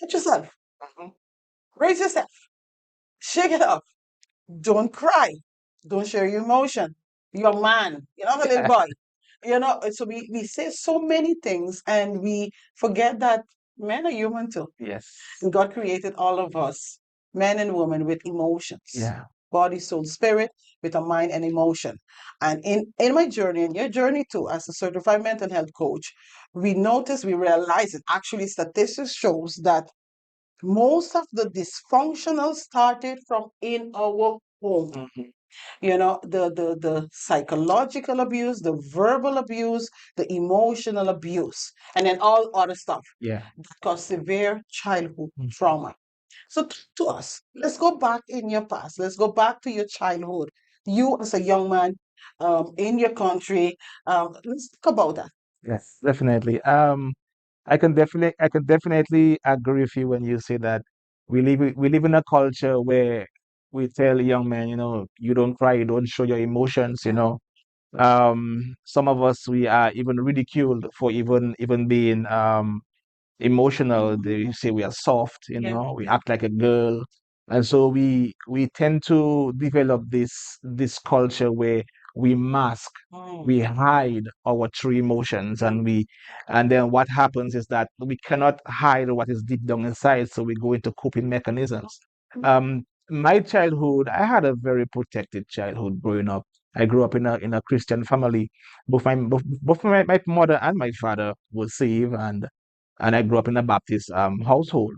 Touch yourself. Mhm. Raise yourself. Shake it up. Don't cry. Don't share your emotion. You're a man. You're not a little boy. So we say so many things and we forget that men are human too. Yes. And God created all of us, men and women, with emotions, Yeah. body, soul, spirit, with a mind and emotion. And in my journey, and your journey too, as a certified mental health coach, we realize it. Actually, statistics shows that most of the dysfunctional started from in our home. Mhm. The psychological abuse, the verbal abuse, the emotional abuse, and then all other stuff Yeah. that cause severe childhood Mhm. trauma. So talk to us. Let's go back in your past. Let's go back to your childhood. You as a young man, in your country. Let's talk about that. Yes, definitely. I can definitely agree with you when you say that we live in a culture where we tell young men, you don't cry, you don't show your emotions. Some of us, we are even ridiculed for even being emotional. They say we are soft, we act like a girl. And so we tend to develop this culture where we mask, we hide our true emotions, and then what happens is that we cannot hide what is deep down inside, so we go into coping mechanisms. My childhood, I had a very protected childhood growing up. I grew up in a Christian family. Both my mother and my father were saved, and I grew up in a Baptist household.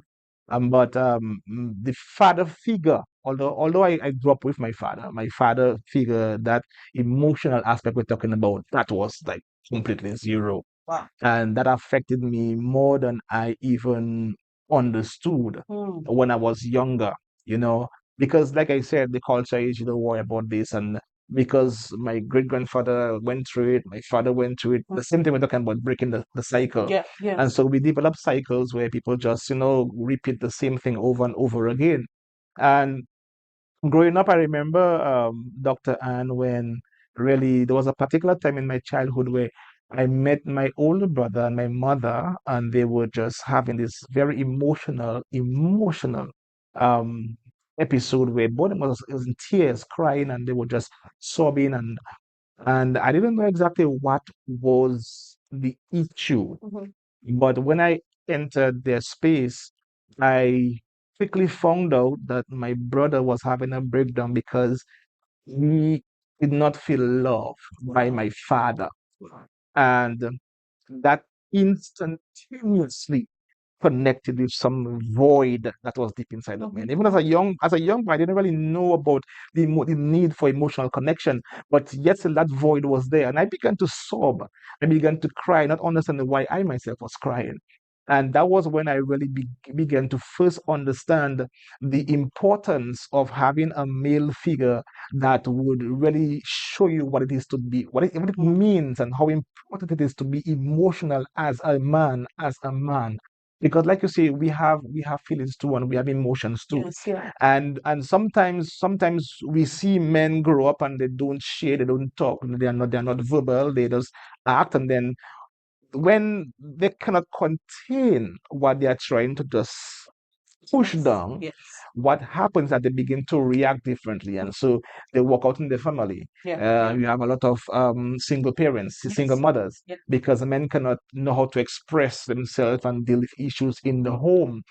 But the father figure, although I grew up with my father figure, that emotional aspect we're talking about, that was like completely zero. Wow. And that affected me more than I even understood Mm. when I was younger, you know, because like I said, the culture is you don't worry about this. And because my great grandfather went through it, my father went through it, the same thing we're talking about, breaking the cycle. Yeah, And yes. so we develop cycles where people just, repeat the same thing over and over again. And growing up, I remember, Dr. Ann, when really there was a particular time in my childhood where I met my older brother and my mother, and they were just having this very emotional um, episode where both of them was in tears, crying, and they were just sobbing, and I didn't know exactly what was the issue. Mhm. But when I entered their space, I quickly found out that my brother was having a breakdown because he did not feel loved by my father. And that instantaneously connected with some void that was deep inside of me. And even as a young boy, I didn't really know about the need for emotional connection, but yet still that void was there. And I began to sob. I began to cry, not understanding why I myself was crying. And that was when I really began to first understand the importance of having a male figure that would really show you what it is to be, what it means, and how important it is to be emotional as a man, because like you say, we have feelings too, and we have emotions too. Yes, yeah. And sometimes we see men grow up and they don't share, they don't talk, they're not verbal, they just act. And then when they cannot contain what they are trying to just push Yes, down, yes. what happens is that they begin to react differently, and so they work out in the family. Yeah, yeah. You have a lot of single parents, single Yes. mothers, Yeah. because men cannot know how to express themselves and deal with issues in the home.